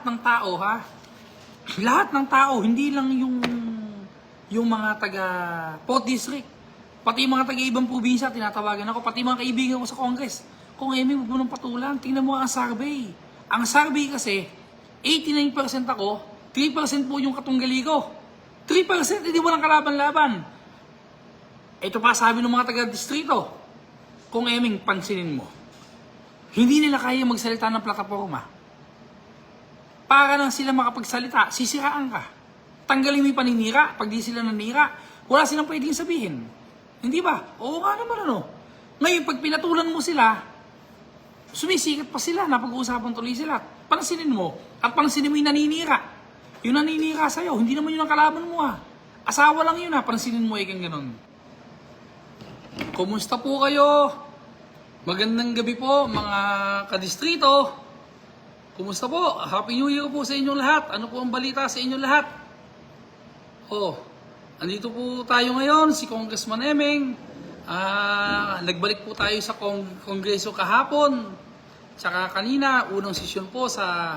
ng tao, ha? Lahat ng tao, hindi lang yung mga taga Port District. Pati yung mga taga ibang probinsya, tinatawagan ako. Pati mga kaibigan ko sa Congress. Kung Emmy, huwag mo nang patulan. Tingnan mo ang survey. Ang survey kasi, 89% ako, 3% po yung katunggali ko. 3%, hindi mo lang kalaban-laban. Ito pa sabi ng mga taga-distrito. Kung Eming, pansinin mo. Hindi nila kaya magsalita ng plataforma. Para lang sila makapagsalita, sisiraan ka. Tanggalin mo yung paninira. Pag di sila nanira, wala silang pwedeng sabihin. Hindi ba? Oo nga naman ano. Ngayon, pag pinatulan mo sila, sumisikat pa sila, napag-uusapan tuloy sila. Pansinin mo, at pansinin mo yung naninira. Yung naninira sa'yo, hindi naman yun ang kalaban mo ha. Asawa lang yun ha, pansinin mo ikang ganun. Kumusta po kayo? Magandang gabi po mga kadistrito. Kumusta po? Happy New Year po sa inyong lahat. Ano po ang balita sa inyong lahat? Andito po tayo ngayon, si Congressman Eming. Nagbalik po tayo sa Kongreso kahapon. Tsaka kanina, unang sesyon po sa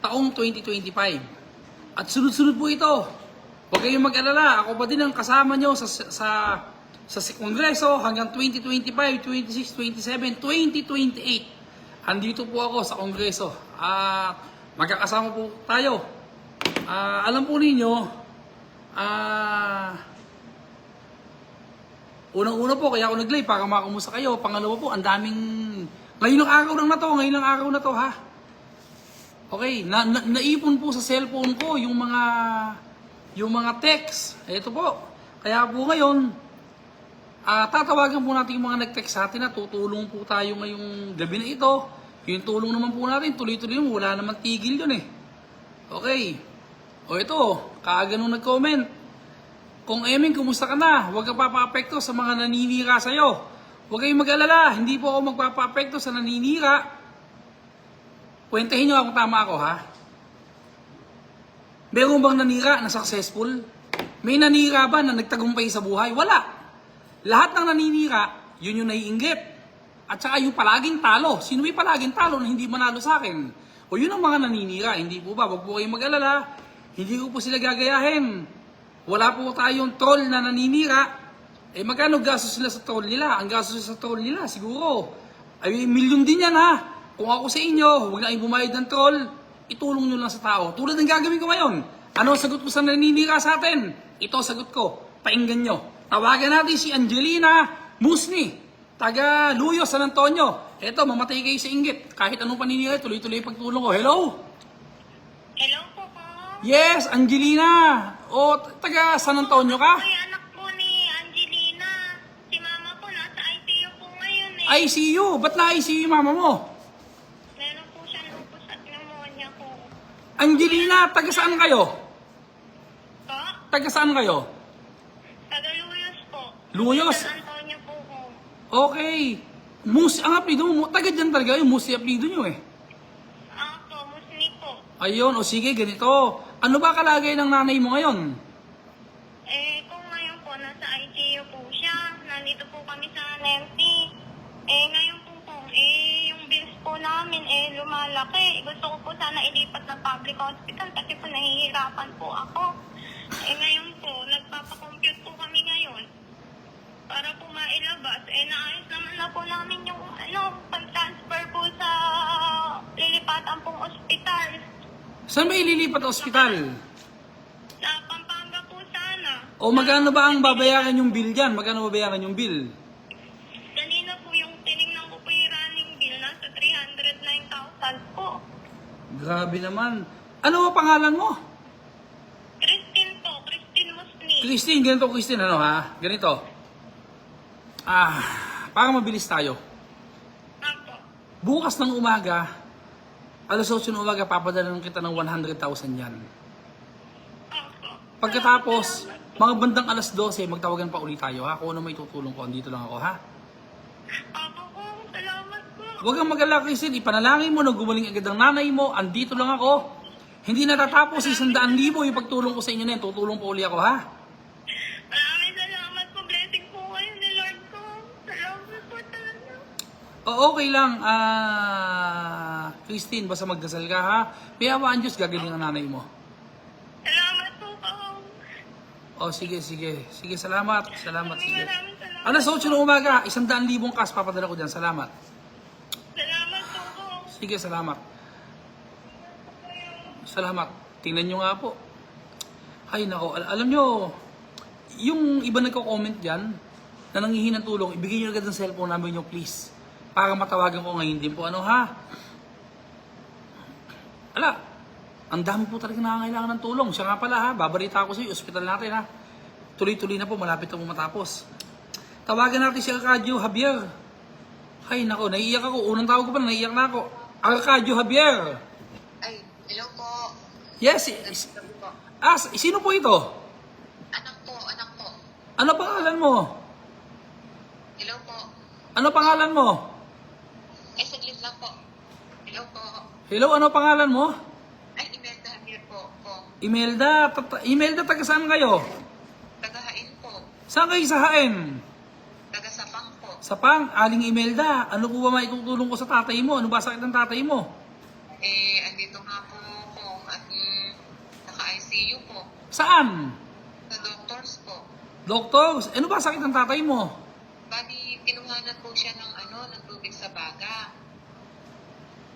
taong 2025. At sunod-sunod po ito. Huwag kayong mag-alala. Ako pa din ang kasama nyo sa Kongreso hanggang 2025, 26, 27, 2028. Andito po ako sa Kongreso. Magkakasama po tayo. Alam po ninyo, unang-una po, kaya ako nag-live para makakumusta kayo. Pangalawa po, ang daming, ngayon ang araw na to ha. Okay, naipon po sa cellphone ko yung mga text. Ito po. Kaya po ngayon, tatawagan po natin yung mga nag-text sa atin na tutulong po tayo ngayong gabi na ito. Yung tulong naman po natin, tuloy-tuloy yun, wala naman tigil yun eh. Okay. Ito, kaagano nag-comment. Kung Eming, kumusta ka na? Huwag kang papaapekto sa mga naninira sa'yo. Huwag kayong mag-alala, hindi po ako magpapaapekto sa naninira. Kwentahin nyo kung tama ako ha. Meron bang nanira na successful? May nanira ba na nagtagumpay sa buhay? Wala. Lahat ng naninira, yun yung naiinggit. At saka yung palaging talo. Sino may palaging talo na hindi manalo sa akin? O yun ang mga naninira, hindi po ba? Huwag po kayong mag-alala. Hindi ko po sila gagayahin. Wala po tayong troll na naninira. Magkano gastos sila sa troll nila? Ang gastos sa troll nila, siguro, ay milyon din yan ha. Kung ako sa inyo, huwag na kayong bumayad ng troll. Itulong nyo lang sa tao. Tulad ng gagawin ko ngayon. Ano ang sagot ko sa naninira sa atin? Ito sagot ko. Painggan nyo. Tawagan natin si Angelina Musni, taga Luyo, San Antonio. Eto, mamatay kayo sa inggit. Kahit anong paninira, tuloy-tuloy pagtulong ko. Hello? Hello po po. Yes, Angelina. O, taga San Antonio ka? Ay, anak po ni Angelina. Si mama po nasa ICU po ngayon eh. ICU? Ba't na-ICU yung mama mo? Meron po siyang lupus at pneumonia po. Angelina, taga saan kayo? Po? Taga saan kayo? Taga Luyos po. Luyos? San Antonio po po. Okay. Ang apelido mo, taga dyan talaga yung Musi apelido nyo eh. Po, Musni po. Ayun, o sige, ganito. Ano ba kalagay ng nanay mo ngayon? Kung ngayon po, nasa ICU po siya. Nandito po kami sa NMC. Ngayon po yung bills po namin, lumalaki. Gusto ko po sana ilipat ng public hospital kasi po nahihirapan po ako. Ngayon po, nagpapakompute po kami ngayon para po mailabas. Naayos naman na po namin yung pag-transfer po sa lilipatan pong ospital. Saan ba ililipat sa ospital? Sa Pampanga po sana. O magkano ba ang babayaran yung bill dyan? Magkano babayaran yung bill? Kanina po yung tinignan ko po yung running bill, nasa 309,000 po. Grabe naman. Ano ba pangalan mo? Christine po, Christine Musni. Christine, ganito Christine, ano ha? Ganito. Para mabilis tayo. Apo. Bukas ng umaga, alas 8 ng umaga, papadala kita ng 100,000 yan. Apo. Pagkatapos, mga bandang alas 12, magtawagan pa ulit tayo ha? Kung ano may tutulong ko, andito lang ako ha? Apo po, salamat po. Huwag kang mag-alala, Christine. Ipanalangin mo na gumaling agad ang nanay mo. Andito lang ako. Hindi natatapos 100,000 yung pagtulong ko sa inyo na yan. Tutulong po ulit ako, ha? Maraming salamat po. Blessing po kayo ni Lord ko. Salamat po talaga. Okay lang, Christine, basta magdasal ka ha. May awaan Diyos, gagaling ang nanay mo. Salamat po, Kong. O sige, sige. Sige, salamat. Salamat, sige. Maraming salamat. Alas 8 ng umaga, 100,000 cash, papadala ko dyan. Salamat. Salamat po, Kong. Sige, salamat. Salamat. Tingnan nyo nga po. Ay, nako. Alam nyo, yung iba nagko-comment dyan, na nanghihingi ng tulong, ibigay nyo agad ng cellphone number nyo, please. Para matawagan ko ngayon din po. Ano ha? Ala, ang dami po talaga nakakailangan ng tulong. Siya nga pala ha, babalita ako sa iyo, ospital natin ha. Tuloy-tuloy na po, malapit na po matapos. Tawagan natin si Arcadio Javier. Ay, nako, naiiyak ako. Unang tawag ko pa, naiiyak na ako. Arcadio Javier. Ay, hello po. Yes, Po. sino po ito? Anak po, anak po. Ano pangalan mo? Hello po. Ano pangalan mo? Saglit lang po. Hello po. Hello, ano pangalan mo? Ay, Imelda Javier po. Imelda. Imelda, taga saan kayo? Tagahain po. Saan kayo sa Hain? Taga Sapang po. Sa Pang, Aling Imelda. Ano po ba maitutulong ko sa tatay mo? Ano ba sakit ng tatay mo? Andito nga po at naka-ICU po. Saan? Sa doctors po. Doctors, ano ba sakit ng tatay mo? Bali, kinuhanan po siya ng ng tubig sa baga.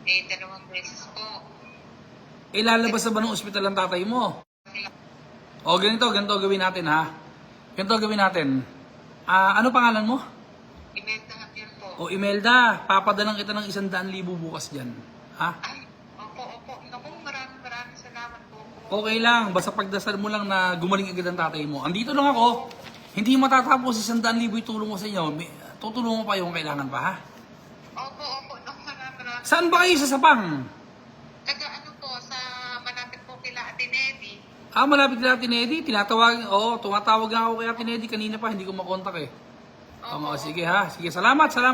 2 beses po. Ilalabas na ba ng ospital ang tatay mo? O, ganito gawin natin ha. Ganito gawin natin. Ano pangalan mo? Imelda Javier po. O, Imelda, papadalang kita ng 100,000 bukas dyan. Ha? Ay, opo. Naku, maraming salamat po. Okay lang, basta pagdasal mo lang na gumaling agad ang tatay mo. Andito lang ako, hindi matatapos 100,000 itulong ko sa inyo. Tutulungan mo pa yung kailangan pa, ha? Opo. Naku, maraming. Saan ba kayo sa Sapang? Taga po, sa malapit po kila Ate Nedy. Malapit kay Ate Nedy. Tumatawag nga ako kay Ate Nedy kanina pa, hindi ko makontak eh. Sige ha, sige. Salamat ha.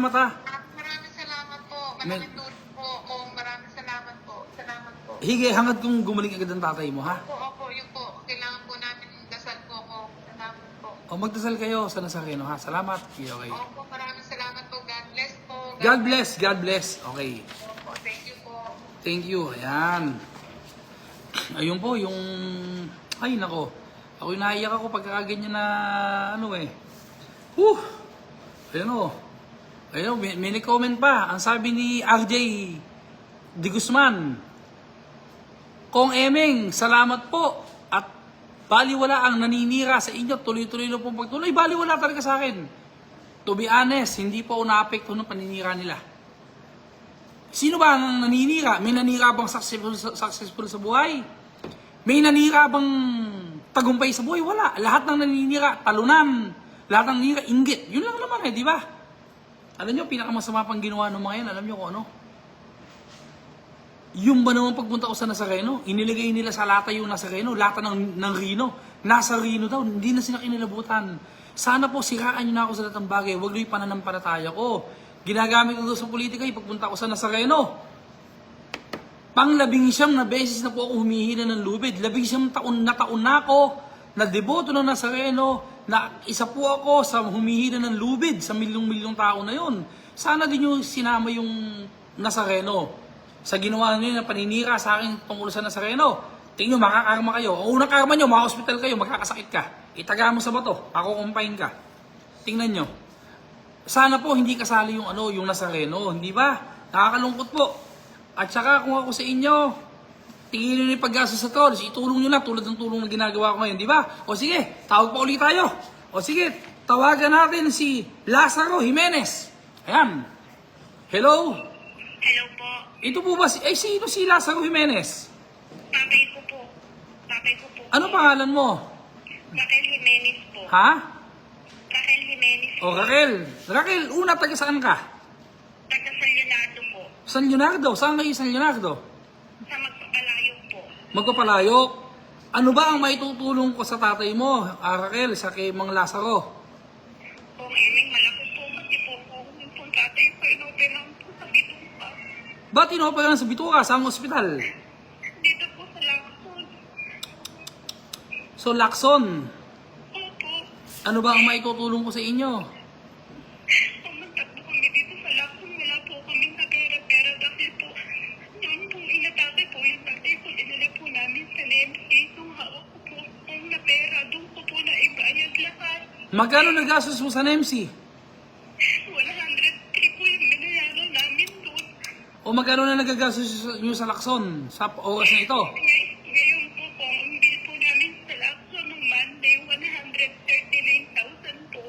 Maraming salamat po. Malaking tulong po. Maraming salamat po. Hige, hangad kong gumaling agad ang tatay mo, ha? Opo, yun po. Kailangan po namin dasal po ako. Salamat po. O, magdasal kayo sa Nazareno, ha? Salamat. Okay. Opo, maraming salamat po. God bless po. God bless. Okay. Opo, thank you po. Thank you. Ayan. Ayun po, yung... Ay, nako. Ako'y naiyak ako pagkakaganyan na... Ayun, may comment pa. Ang sabi ni RJ De Guzman, Kong Emeng, salamat po. At baliwala ang naninira sa inyo. Tuloy-tuloy na pong pagtuloy. Baliwala talaga sa akin. To be honest, hindi po ako naapekto ng paninira nila. Sino ba ang naninira? May nanira bang successful sa buhay? May nanira bang tagumpay sa buhay? Wala. Lahat ng naninira, talunan. Lahat ng naninira, inggit. Yun lang naman di ba? Alam nyo, pinakamasama pang ginawa ng mga yan, alam nyo kung ano? Yung ba naman pagpunta ko sa Nazareno, inilagay nila sa lata yung Nazareno, lata ng Rino. Nasa Rino daw, hindi na sila kinilabutan. Sana po siraan nyo na ako sa lahat ng bagay, huwag nyo yung pananampalataya ko. Ginagamit ko doon sa politika, pagpunta ko sa Nazareno. Pang-19 na beses na po ako humihina ng lubid. 19 taon na ako na deboto ng Nazareno, na isa po ako sa humihina ng lubid sa milyong-milyong tao na yon. Sana din yung sinama yung Nazareno sa ginawa niyo na paninira sa akin tungkol sa Nazareno. Tingnan nyo, makakarma kayo. Ang unang karma nyo, maka-hospital kayo, magkakasakit ka. Itaga mo sa bato, ako kumpain ka. Tingnan nyo. Sana po hindi kasali yung yung Nazareno, hindi ba? Nakakalungkot po. At saka kung ako sa inyo, tingin nyo yung paggasos sa tolls, itulong nyo na tulad ng tulong na ginagawa ko ngayon, di ba? O sige, tawag pa ulit tayo. O sige, tawagan natin si Lazaro Jimenez. Ayan. Hello? Hello po. Ito po ba sino si Lazaro Jimenez? Tatay ko po. Ano pangalan mo? Raquel Jimenez po. Ha? Raquel Jimenez po. O Raquel, una taga saan ka? Taga San Leonardo po. San Leonardo? Saan kayo San Leonardo? Sa Magpapalayo po. Magpapalayok. Ano ba ang maitutulong ko sa tatay mo, Raquel, sa kay Mang Lazaro? Kung Emeng, malaki po kasi po kung tatay ko inoperahan po sa Bituka. Ba't inoperahan sa Bituka? Saan ospital? Dito po sa Lacson. So, Lacson. Opo. Ano ba ang maitutulong ko sa inyo? Pumunta po kami dito sa Lacson. Wala po Magkano nagastos mo sa NEMC? 100K po yung binayaran namin doon. O magkano na nagagastos nyo sa Lacson sa oras na ito? Ngayon po, ang bill po namin sa Lacson ng Monday, 139,000 po.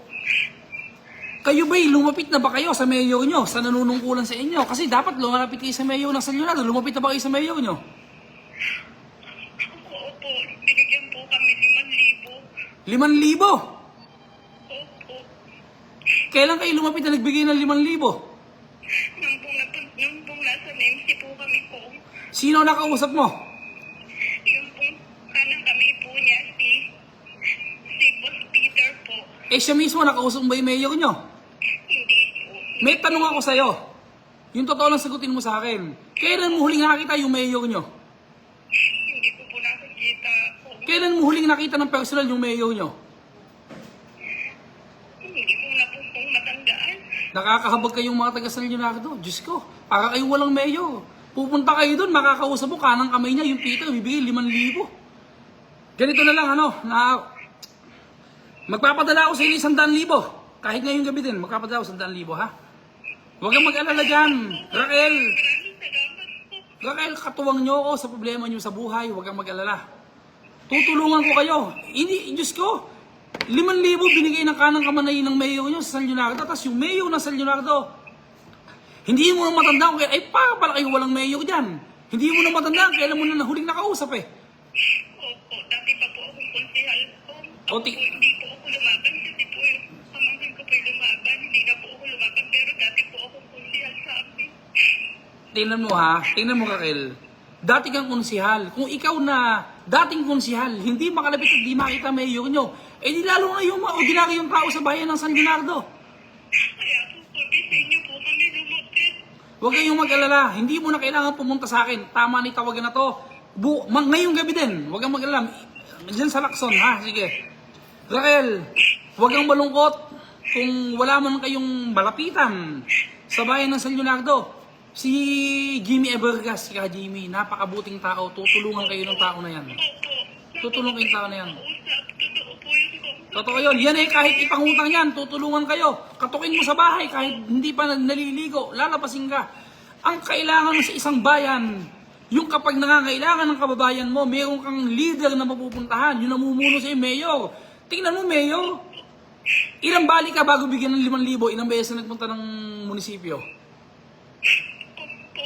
Kayo ba'y lumapit na ba kayo sa mayor nyo sa nanunungkulan sa inyo? Kasi dapat lumapit kayo sa mayor ng San Leonardo. Lumapit na ba kayo sa mayor nyo? Opo, binigyan po kami 5,000. 5,000? Opo. Kailan kayo lumapit na nagbigay ng 5,000? Nung pong nasa NMC po kami po, Sino nakausap mo? yung pong kanang kami po niya, si Boss Peter po. Eh siya mismo nakausap mo ba yung mayor nyo? Hindi po. May tanong ako sa'yo. Yung totoo lang sagutin mo sa akin. Kailan mo huling nakita yung mayor nyo? Hindi ko po nakikita po. Kailan mo huling nakita ng personal yung mayor nyo? Hindi ko na po pong matandaan. Nakakahabag kayong mga taga San Leonardo. Diyos ko, para kayong walang mayor. Pupunta kayo doon, makakausap mo, kanang kamay niya, yung Peter, bibigay 5,000. Ganito na lang, magpapadala ako sa inyo 100,000. Kahit ngayong gabi din, magpapadala ako 100,000, ha? Huwag kang mag-alala dyan. Raquel, Maraming salamat po. Raquel, katuwang nyo ako sa problema nyo sa buhay. Huwag kang mag-alala. Tutulungan ko kayo. Hindi, Diyos ko, 5,000 binigay ng kanang kamanay ng mayor nyo sa San Leonardo. Tapos yung mayor ng San Leonardo, hindi mo na matandaan kung ay pala kayo walang mayor dyan. Hindi mo na matandaan, kailan mo na huling nakausap eh. Opo, dati pa po akong konsehal po. O, Ako po, hindi po ako lumaban kasi po yung pamangkin ko po yung lumaban. Hindi na po ako lumaban pero dati po akong konsehal sa amin. Tingnan mo ha, tingnan mo Raquel. Dati kang konsihal. Kung ikaw na dating konsihal, hindi makalapit at di makita mayor nyo, eh di lalo na yung mga ordinaryong tao sa bayan ng San Leonardo. Kaya po po, di sa inyo po kami lumapit. Huwag kayong mag-alala. Hindi mo na kailangan pumunta sa akin. Tama na itawagan na to. Ngayong gabi din. Huwag kang mag-alala. Diyan sa Lacson, ha? Sige. Raquel, huwag kang malungkot kung wala man kayong malapitan sa bayan ng San Leonardo. Si Jimmy Evergas, si Jimmy, napakabuting tao. Tutulungan kayo ng tao na yan. Opo. Tutulungan kayo ng tao na yan. Usap, totoo po yung kong. Totoo yun. Yan eh, kahit ipangutang yan, tutulungan kayo. Katukin mo sa bahay, kahit hindi pa naliligo, lalabasin ka. Ang kailangan mo sa isang bayan, yung kapag nangangailangan ng kababayan mo, mayroon kang leader na mapupuntahan, yung namumuno sa mayor. Tingnan mo, mayor. Ilang bali ka bago bigyan ng 5,000? Ilang beses na nagpunta ng munisipyo? Opo.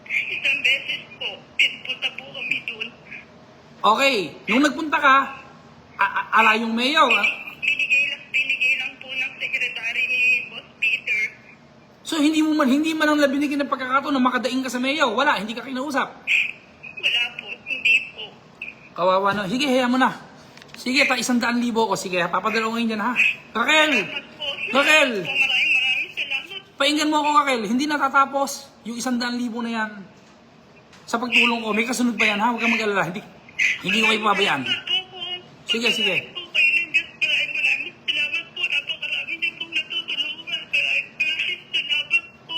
Isang beses po, pinpunta po kami doon. Okay, nung nagpunta ka, ala yung mayor. Binigay lang po ng sekretary ni Boss Peter. So hindi man lang nabinigyan ng pagkakataon na makadaing ka sa mayor. Wala, hindi ka kinausap. Wala po, hindi po. Kawawa na. Sige, hayaan mo na. Sige, 100,000 ko. Sige, papadala ko ngayon dyan, ha? Raquel! Salamat po. Raquel! Po, maraming salamat. Painggan mo ako, Raquel. Hindi natatapos yung 100,000 na yan. Sa pagtulong ko, may kasunod pa yan, ha? Huwag kang mag-alala. Hindi ko kayo pabayaan. Sige, sige. Maraming salamat po. Napakarami din pong natutulungan. Maraming salamat po.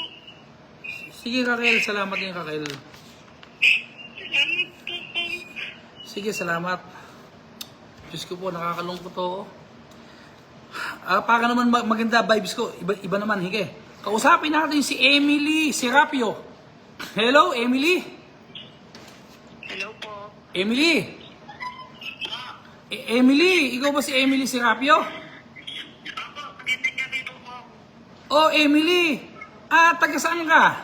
Sige, Raquel. Salamat din, Raquel. Salamat po. Sige, salamat. Diyos ko po, nakakalungkot ako. Para naman maganda vibes ko. Iba naman, hige. Kausapin natin si Emily Serapio. Hello, Emily? Hello po. Emily? Emily, ikaw ba si Emily Serapio? Opo, magandang gabi po po. Oh, Emily. Taga saan ka?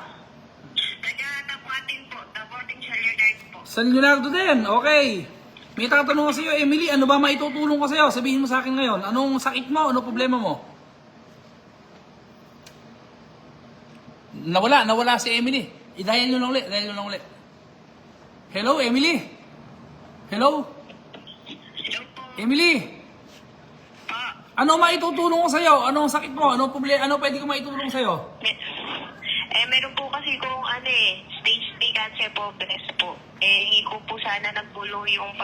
Taga-Tapuatin po. Tapuatin San Leonardo po. San Leonardo din. Okay. May tatanong ko sa iyo, Emily. Ano ba maitutulong ko sa iyo? Sabihin mo sa akin ngayon. Anong sakit mo? Ano problema mo? Nawala si Emily. I-dial nyo lang ulit. Hello, Emily? Hello? Hello po. Emily? Ano maitutulong ko sa iyo? Anong sakit mo? Anong problema? Ano pwede ko maitulong sa iyo? Meron po kasi kung stage 3 cancer po, breast po. Hingi ko po sana nagtulong yung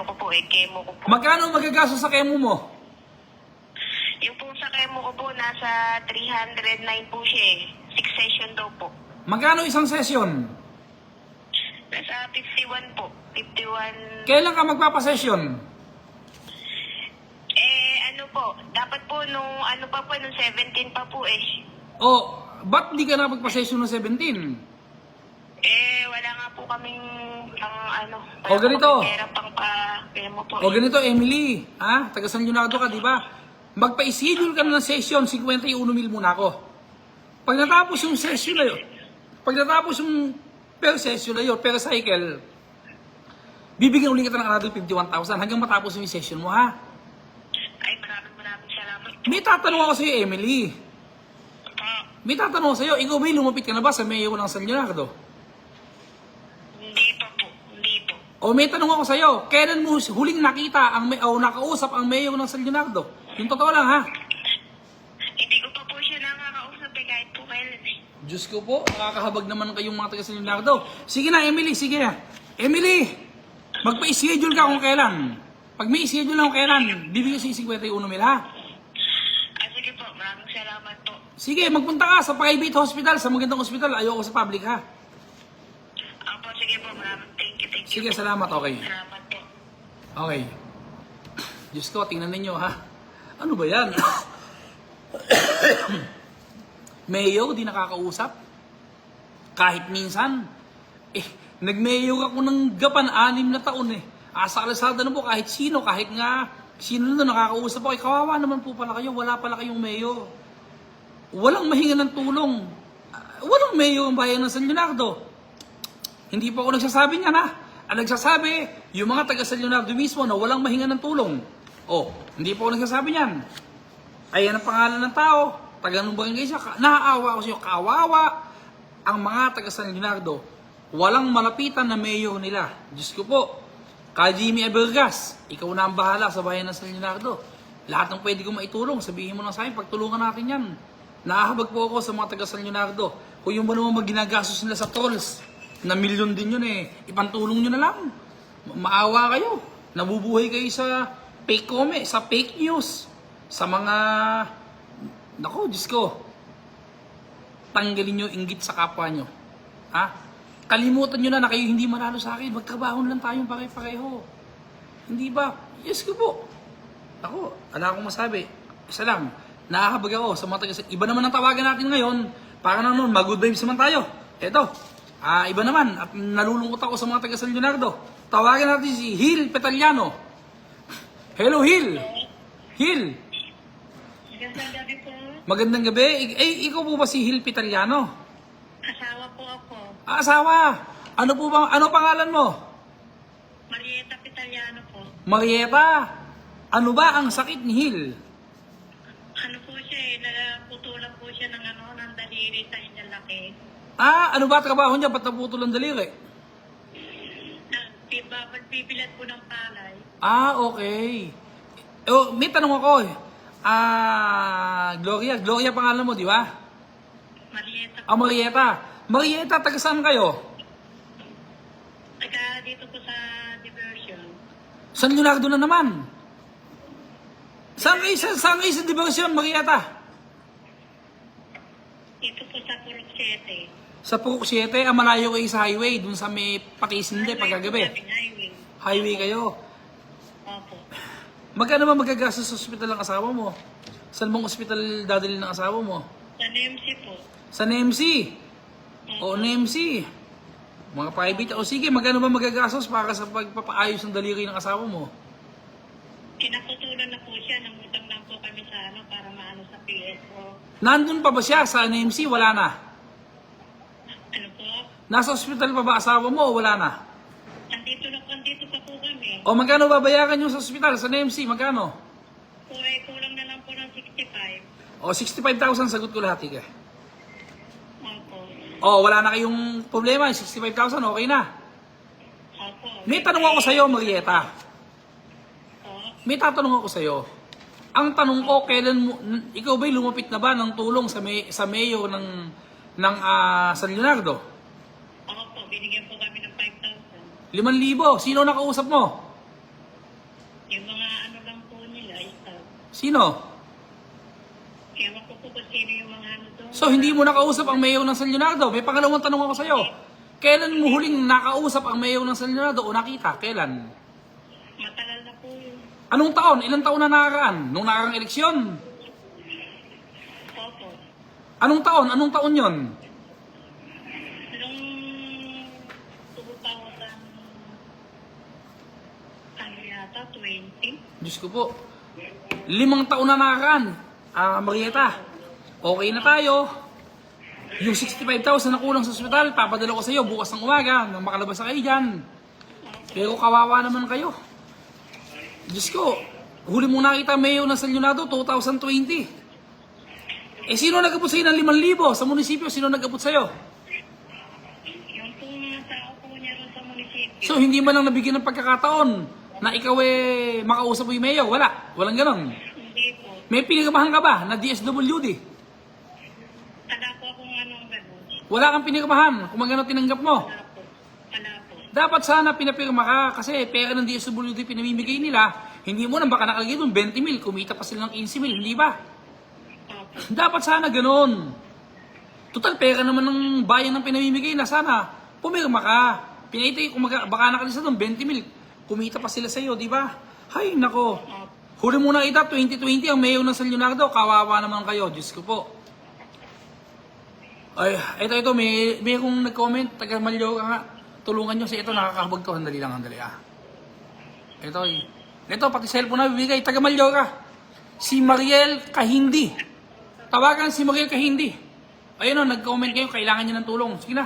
ko po, chemo ko po. Magkano magagastos sa chemo mo? Yung po sa chemo ko po, nasa 309 po siya eh. 6 session daw po. Magkano isang session? Nasa 51 po. 51. Kailan ka magpapasession? po. Dapat po nung ano pa po, nung 17 pa po eh. O, ba't di ka nakapagpa-session ng 17? Wala nga po kaming ano. O, ganito. Pera pang kaya mo po. O ganito, Emily, ha? Taga San Leonardo ka, di ba? Magpa-schedule ka na ng session, 51 mil muna ako. Pag natapos yung session na yun, pag natapos yung per session na yun, per cycle, bibigyan ulit kita ng another 51,000 hanggang matapos yung session mo, ha? Ay, maraming salamat. May tatanong ako sa'yo, Emily. May tatanong ako sa'yo, ikaw ba'y lumapit ka na ba sa mayor ng San Leonardo? Hindi pa po. Hindi po. O may tanong ako sa'yo, kailan mo huling nakita o nakausap ang mayor ng San Leonardo? Yung totoo lang, ha? Hindi ko pa po siya nakakausap kahit po kailan eh. Diyos ko po, nakakahabag naman kayong mga taga San Leonardo. Sige na, Emily, sige na. Emily, magpa-schedule ka kung kailan. Pag may schedule na kung kailan, bibigyan sa 51 mil, ha? Sige po, maraming salamat po. Sige, magpunta ka sa private hospital, sa magandang hospital. Ayoko sa public, ha? Opo, sige po, maraming thank you. Sige, salamat, okay. Salamat po. Okay. Diyos ko, tingnan ninyo, ha? Ano ba yan? Mayor, di nakakausap? Kahit minsan. Nag-mayor ako ng Gapan, 6 na taon eh. Sa kalsada na po, kahit sino na nakakausap ako. Kawawa naman po pala kayo, wala pala kayong mayor. Walang mahinga ng tulong. Walang mayor ang bayan ng San Leonardo. Hindi po ako nagsasabi niyan, ha? Ang nagsasabi, yung mga taga San Leonardo mismo na walang mahinga ng tulong. Hindi po ako nagsasabi niyan. Ayan ang pangalan ng tao. Taga nung barangay siya. Naaawa ako sa iyo. Kawawa ang mga taga San Leonardo. Walang malapitan na mayor nila. Diyos ko po. Ka Jimmy Abergas, ikaw na ang bahala sa bayan ng San Leonardo. Lahat ng pwede kong maitulong, sabihin mo lang sa akin, pagtulungan natin yan. Nakahabag po ako sa mga taga San Leonardo. Kung yung ba naman maginagastos nila sa tolls, na milyon din yun ipantulong nyo na lang. Maawa kayo. Nabubuhay kayo sa fake comment, sa fake news, sa mga, nako, Diyos ko, tanggalin nyo inggit sa kapwa nyo. Ha? Kalimutan nyo na kayo hindi manalo sa akin. Magtrabaho lang tayong pare-pareho. Hindi ba? Yes ko po. Ako, wala akong masabi. Isa lang, nakahabag ako sa mga taga. Iba naman ang tawagan natin ngayon. Para na noon, mag-good vibes naman tayo. Eto, iba naman. At nalulungkot ako sa mga taga San Leonardo. Tawagan natin si Hil Petaliano. Hello, Hil. Hil. Magandang gabi po. Magandang gabi. Ikaw po ba si Hil Petaliano? Asawa po ako. Asawa. Ano pangalan mo? Marieta Pitaliano po. Marieta. Ano ba ang sakit ni Hil? Ano po siya naputulan po siya ng daliri sa inyong laki. Ano ba trabaho niya? Ba't naputol ang daliri? Magbibilad po ng palay. Okay. May tanong ako Gloria pangalan mo, di ba? Marieta. Marieta. Marieta, taga saan kayo? Taga dito po sa diversion. San Leonardo na naman. Saan kayo sa diversion, Marieta? Dito po sa Purok 7. Sa Purok 7, malayo kayo sa highway, dun sa may Patisinde, pagkagabi. Highway. Highway kayo. Opo. Magkano ba magagastos sa ospital ng asawa mo? Saan mong ospital dadalhin ng asawa mo? Sa NMC po. Sa NMC. O NMC. Mga private. O sige, magkano ba magagastos para sa pagpapaayos ng daliri ng asawa mo? Kinaputulan na po siya. Namutang lang po kami sa para maano sa PSO. Nandun pa ba siya sa NMC? Wala na. Ano po? Nasa ospital pa ba asawa mo o wala na? Andito pa po kami. O magkano babayaran yung sa ospital, sa NMC? Magkano? Kulang na lang po ng 65. O 65,000, sagot ko lahat. Ika. Opo. O wala na kayong problema, 65,000, okay na. Opo. May tanong ako sa'yo, Marieta. May tatanong ako sa'yo. Ang tanong ko, kailan mo, ikaw ba'y lumapit na ba ng tulong sa mayor ng San Leonardo? Opo, binigyan po kami ng 5,000. 5,000. Sino nakausap mo? Yung mga ano lang po nila, staff. Sino? Ewan ko po kung sino yung mga ano doon. So, hindi mo nakausap ang mayor ng San Leonardo. May pangalawang tanong ako sa'yo. Kailan mo huling nakausap ang mayor ng San Leonardo o nakita? Kailan? Matagal na po yun. Anong taon? Ilang taon na nakaraan? Nung nakaraang eleksyon? Opo. Anong taon? Anong taon yon? Nung 2000, ano yata, 20? Diyos ko po. 5 taon na nakaraan. Marieta, okay na tayo. Yung 65,000 na kulang sa ospital, papadala ko sa iyo bukas ng umaga nang makalabas na kayo dyan. Pero kawawa naman kayo. Diyos ko, huli mong nakita Mayo ng San Leonardo, 2020. Sino nag-abot sa'yo ng 5,000 sa munisipyo? Sino nag-abot sa'yo? Yung pong mga tao po niya rin sa munisipyo. So, hindi man lang nabigyan ng pagkakataon na ikaw makausap mo yung Mayo? Wala. Walang ganon. Hindi po. May pinagamahan ka ba na DSWD? Wala po akong anong gano'n. Wala kang pinagamahan kung magano tinanggap mo. Wala po. Wala po. Dapat sana pinapirma ka kasi pera ng DSWD pinamimigay nila, hindi mo nang baka nakalagay doon 20 mil, kumita pa sila ng 15 mil, hindi ba? Opo. Dapat sana ganon. Total pera naman ng bayan ng pinamimigay na sana pumirma ka. Pinaitay kung baka nakalisa doon 20 mil, kumita pa sila sa iyo, di ba? Hay nako. Opo. Huli muna kita 2020 ang Mayo ng San Leonardo, kawawa naman kayo, Diyos ko po. Ay, ito, may kong nag-comment, taga Malyo ka nga. Tulungan nyo sa ito, nakakahabag to. Handali lang, handali ah. Ito, pati cellphone na bibigay, taga Malyo ka. Si Mariel Kahindi. Tawagan si Mariel Kahindi. Ayun o, nag-comment kayo, kailangan niya ng tulong. Sige na.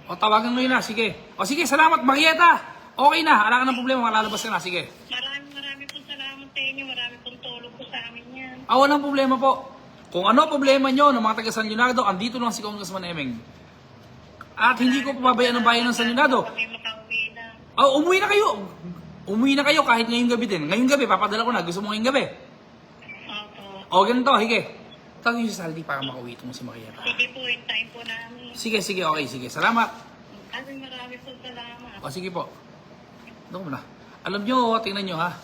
O, tawagan mo yun na, sige. O, sige, salamat, Marieta. Okay na, wala ka ng problema, malalabas ka na, sige. Maraming pong salamat sa inyo. Marami pong tulong po sa amin yan. Walang problema po. Kung ano problema nyo ng mga taga San Leonardo, andito lang si Congressman Emeng. At hindi ko pababayaan ng bayan ng San Leonardo. Kami makauwi na. Umuwi na kayo. Umuwi na kayo kahit ngayong gabi din. Ngayong gabi, papadala ko na. Gusto mo ngayong gabi? Opo. Ganito, hige. Tawag yung si Saldi para makauwi ito mo si Marieta. Sige po, time po namin. Sige, okay, sige. Salamat. Marami po salamat. Sige po. Doon mo na. Alam nyo, tingnan nyo ha.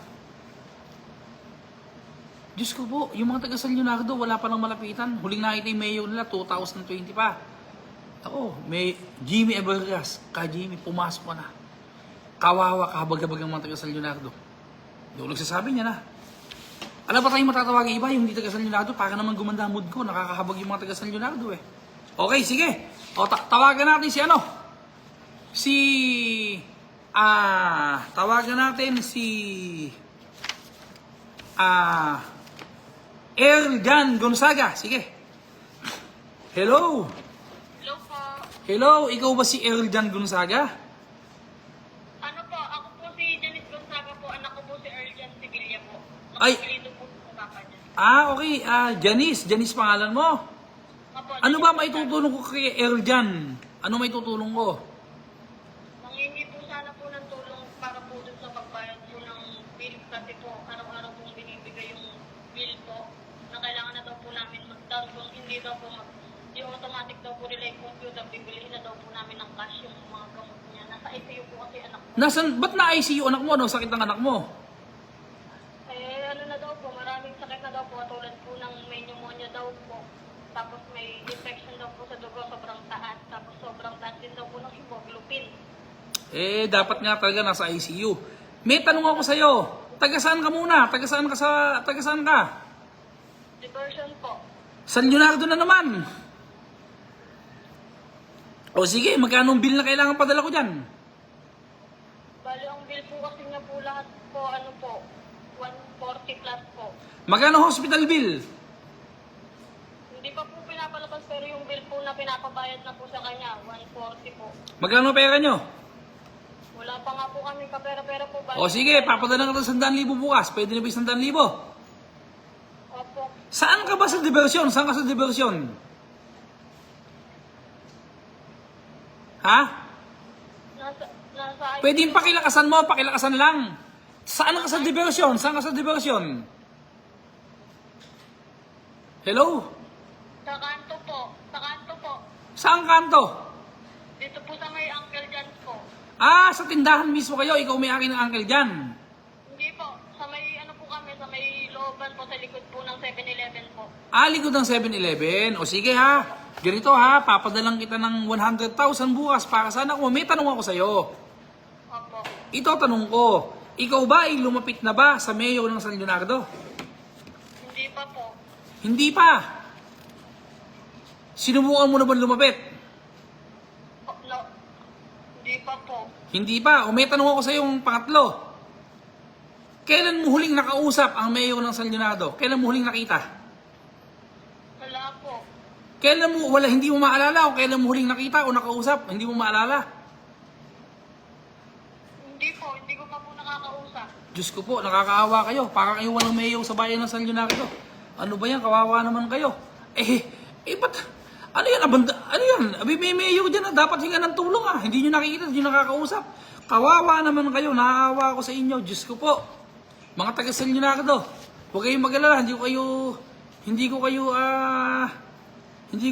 Diyos ko po, yung mga taga San Leonardo, wala pa lang malapitan. Huling nakita yung Mayo nila, 2020 pa. Ako, may Jimmy Ebergas. Jimmy, pumasok ka na. Kawawa, kahabag-habag ang mga taga San Leonardo. Yung nagsasabi niya na. Alam ba tayong matatawag iba, yung hindi taga San Leonardo, para naman gumanda ang mood ko, nakakahabag yung mga taga San Leonardo eh. Okay, sige. Tawagan natin si ano? Tawagan natin si... Erjan Gonzaga. Sige. Hello. Hello po. Hello, ikaw ba si Erjan Gonzaga? Ano po, ako po si Janice Gonzaga po. Anak ko po si Erjan Sevilla po. Ay. Makapilito po sa papa niya. Okay. Janice pangalan mo. Opo, Ano ba maitutulong ko kay Erjan? Ano maitutulong ko? Mangingi po sana po ng tulong para po dun sa pagbayad po ng bill kasi po araw-araw pong binibigay yung bill po na kailangan na daw po namin mag-download. Hindi daw po yung automatic daw po nila yung computer, bibilihin na daw po namin ng cash yung mga gamot niya. Nasa ICU po kasi anak ko. Ba't na ICU anak mo? Ano sakit ng anak mo? Ano na daw po, maraming sakit na daw po, tulad po ng may pneumonia daw po. Tapos may infection daw po sa dugo, sobrang taas. Tapos sobrang taas din daw po ng hemoglobin. Dapat nga talaga nasa ICU. May tanong ako sa'yo. Taga saan ka muna? Taga saan ka? Diversion po. San Leonardo na naman. O sige, magkano ang bill na kailangan padala ko dyan? Bali, ang bill po kasi niya po lahat po, 140 plus po. Magkano hospital bill? Hindi pa po pinapalabas pero yung bill po na pinapabayad na po sa kanya, 140 po. Magkano pera nyo? Wala pa nga po kami kapera-pera po. O sige, papadala ka ng 100,000 bukas. Pwede na ba 100,000? Opo. Saan ka ba sa diversyon? Saan ka sa diversyon? Ha? Nasa Pwede yung pakilakasan mo, pakilakasan lang. Saan ka sa diversyon? Saan ka sa diversyon? Hello? Sa kanto po. Sa kanto po. Saan kanto? Dito po sa may Uncle John's po. Sa tindahan mismo kayo. Ikaw may-ari ng uncle dyan. Hindi po. Sa may po kami, sa may looban po, sa likod po ng 7-Eleven po. Likod ng 7-Eleven. O sige ha. Ganito ha, papadalang kita ng 100,000 bukas para sana kung may tanong ako sa'yo. Opo. Ito tanong ko. ikaw ba ay lumapit na ba sa mayor ng San Leonardo? Hindi pa po. Hindi pa. Sinubukan mo na ba lumapit? No. Hindi pa po. Hindi pa. O may tanong ako sa yung pangatlo. Kailan mo huling nakausap ang mayor ng San Leonardo? Kailan mo huling nakita? Wala po. Kailan mo, wala, hindi mo maalala o kailan mo huling nakita o nakausap? Hindi mo maalala? Hindi po. Hindi ko pa po nakakausap. Diyos ko po, nakakaawa kayo. Parang kayo walang mayor sa bayan ng San Leonardo. Ano ba yan? Kawawa naman kayo. Ba't? Ano yan? Ano yan? May mayor dyan na dapat hinga ng tulong ah. Hindi nyo nakikita, hindi nyo nakakausap. Kawawa naman kayo. Nakakaawa ko sa inyo. Diyos ko po. Mga taga San Leonardo. Huwag kayong mag-alala. Hindi ko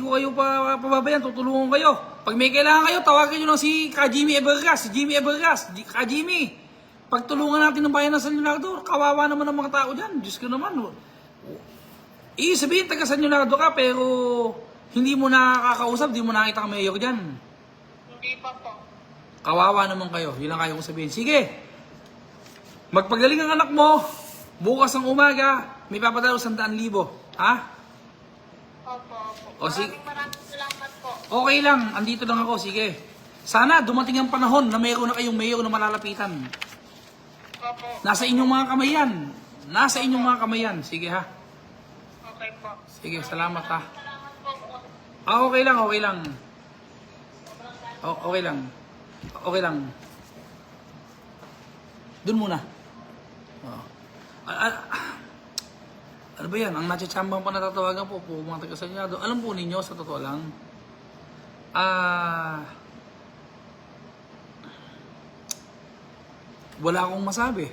kayo pababayan. Tutulungan kayo. Pag may kailangan kayo, tawagan nyo lang si Ka Jimmy Evergas. Si Jimmy Evergas. Ka Jimmy. Pagtulungan natin ng bayan ng San Leonardo, kawawa naman ang mga tao dyan. Diyos ko naman. Sabihin, taga San Leonardo ka, pero hindi mo nakakausap, hindi mo nakita ang mayor dyan. Hindi pa po. Kawawa naman kayo. Yun lang kayo kong sabihin. Sige. Magpagaling ang anak mo. Bukas ng umaga, may papadalo 100,000. Ha? Opo. O, sige. Maraming salamat po. Okay lang. Andito lang ako. Sige. Sana dumating ang panahon na mayroon na kayong mayor na malalapitan. Opo. Nasa inyong mga kamay yan. Nasa inyong mga kamay yan. Sige ha. Okay po. Sige, salamat ha. Salamat po. Okay lang. Okay lang. Okay lang. Okay lang. Doon muna. Ano ba yan? Ang natsachambang pa natatawagan po mga taga San Leonardo. Alam po ninyo, sa totoo lang, wala akong masabi.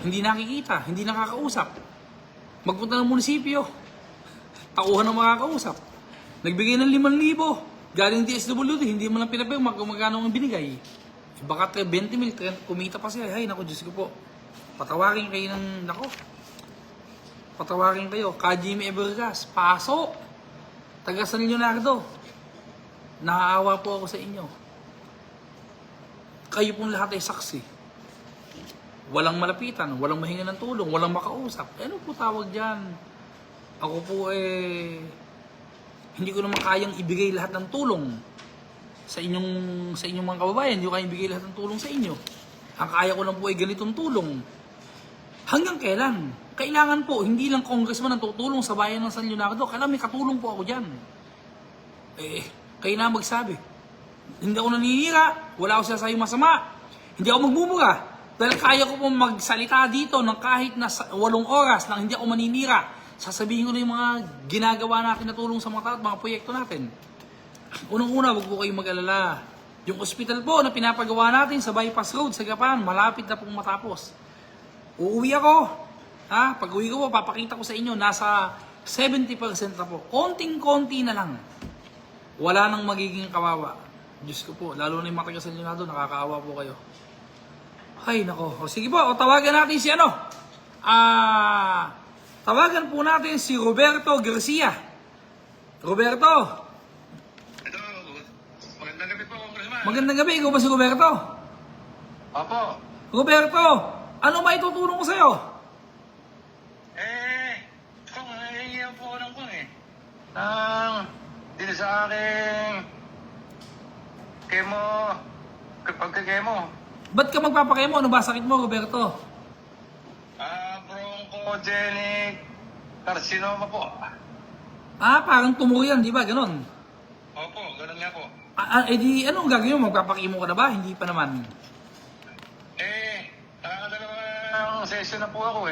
Hindi nakikita, hindi nakakausap. Magpunta ng munisipyo. Tauhan ng makakausap. Nagbigay ng 5,000. Galing DSWD, hindi mo lang pinapayong magkano ang binigay. Baka 20 mil, kumita pa siya. Ay, naku, Diyos ko po. Patawarin kayo ng, nako. Patawarin kayo. Ka Jimmy Evergas, paso. Taga San Leonardo. Naaawa po ako sa inyo. Kayo pong lahat ay saksi. Walang malapitan, walang mahinga ng tulong, walang makausap. Ano po tawag dyan? Ako po hindi ko naman kayang ibigay lahat ng tulong sa inyong mga kababayan. Hindi ko kayang ibigay lahat ng tulong sa inyo. Ang kaya ko lang po ay ganitong tulong. Hanggang kailan? Kailangan po, hindi lang congressman ang tutulong sa bayan ng San Leonardo. Kailangan may katulong po ako dyan. Kayo na magsabi. Hindi ako naninira, wala ako sinasayang masama. Hindi ako magmumura. Dahil kaya ko pong magsalita dito ng kahit na 8 oras nang hindi ako maninira. Sasabihin ko na yung mga ginagawa natin na tulong sa mga tao at mga proyekto natin. Unang-una, wag po kayong mag-alala. Yung ospital po na pinapagawa natin sa bypass road sa Gapan, malapit na pong matapos. Uuwi ako. Pag uwi ko po, papakita ko sa inyo, nasa 70% na po. Konting-konti na lang. Wala nang magiging kawawa. Diyos ko po, lalo na yung mga taga San Leonardo, nakakaawa po kayo. Ay, nako. Sige po, tawagan natin si ano? Tawagan po natin si Roberto Garcia. Roberto. Ito, magandang gabi po, Congressman. Magandang gabi. Ikaw ba si Roberto? Opo. Roberto, ano ba itutulong ko sa'yo? Kung nahihiyan po ng dito sa aking kemo, pagka-kemo. Ba't ka magpapakemo? Ano ba sakit mo, Roberto? Bronchogenic carcinoma po. Parang tumor yan, di ba? Ganon. Opo, ganun nga po. Di, anong gagawin mo? Magpapakemo ka na ba? Hindi pa naman. Nakakadalawang session na po ako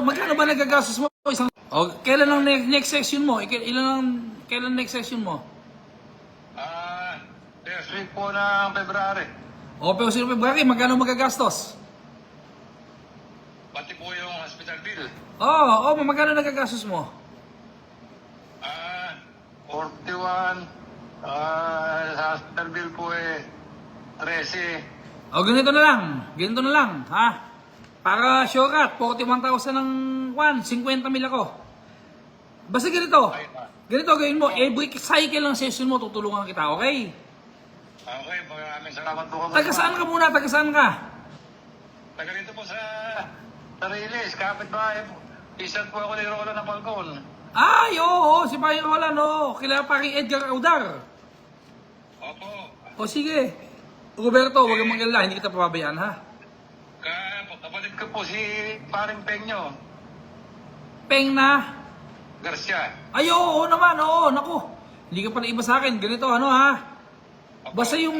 Magkano ba nagagastos mo? Kailan ang next session mo? Kailan next session mo? Next week po ng February. Pero sino February, magkano magagastos? Pati po yung hospital bill. Magkano nagagastos mo? 41. Sa hospital bill po 13. Ganito na lang, ha? Para sure cut, 41,000 ng 50 mil ako. Basta ganito gawin mo, every cycle ng session mo, tutulungan kita, okay? Okay, maraming salamat po, Congressman. Taga saan ka muna? Taga saan ka? Taga rito po sa Tarilis, kapitbahay po. Isan po ako ni Rola na Falcon. Ay, oo, si Paring Roland, oo. Kilala Paring Edgar Audar. Opo. O sige. Roberto, huwag kang mag-alala, hindi kita pababayaan, ha? Kapatid ko po si Paring Peño Peng na. Garcia. Ay, oo naman, oo, naku. Hindi ka pala iba sa akin. Ganito, ano ha? Basta yung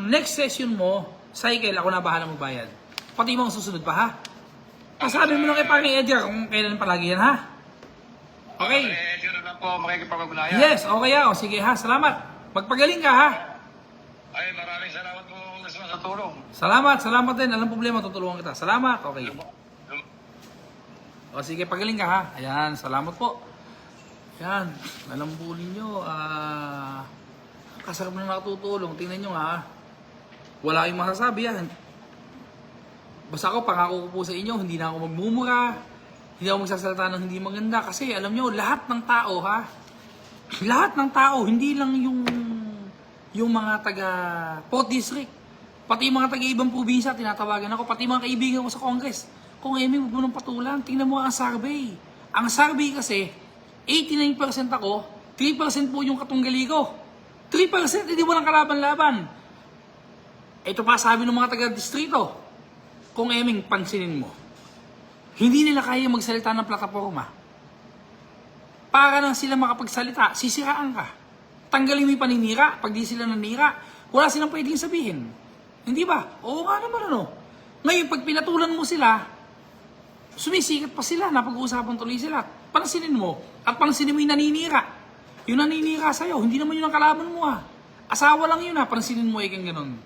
next session mo, cycle, ako na bahala magbayad. Pati yung mga susunod pa, ha? Pasabi mo lang kay Paring Edgar kung kailan palagi yan, ha? Okay. Dito na po makikipag-ugnayan. Yes, okay ha. O sige ha, salamat. Magpagaling ka, ha? Ay, maraming salamat po, Congressman, sa tulong. Salamat din. Alam problema, tutulungan kita. Salamat, okay. O sige, pagaling ka, ha? Ayan, salamat po. Ayan, alam po ninyo, kasarap na nakatutulong. Tingnan nyo, ha? Wala kayong masasabi, yan. Basta ako, pangako ko po sa inyo, hindi na ako magmumura, hindi ako magsasalita ng hindi maganda. Kasi alam nyo, lahat ng tao, ha? Lahat ng tao, hindi lang yung mga taga Port District. Pati yung mga taga ibang probinsya, tinatawagan ako. Pati mga kaibigan ko sa Congress. Kung Emmy, huwag mo nang patulan. Tingnan mo ang survey. Ang survey kasi, 89% ako, 3% po yung katunggali ko. 3% hindi walang kalaban-laban. Ito pa sabi ng mga taga-distrito. Kung Eming, pansinin mo. Hindi nila kaya magsalita ng plataforma. Para lang sila makapagsalita, sisiraan ka. Tanggalin mo yung paninira. Pag di sila nanira, wala silang pwedeng sabihin. Hindi ba? Oo nga naman, ano. Ngayon, pag pinatulan mo sila, sumisikat pa sila, napag-uusapan tuloy sila. Pansinin mo. At pansinin mo yung naninira. Yung naninira sa'yo, hindi naman yun ang kalaban mo, ha. Asawa lang yun, ha. Pansinin mo, ikang ganun.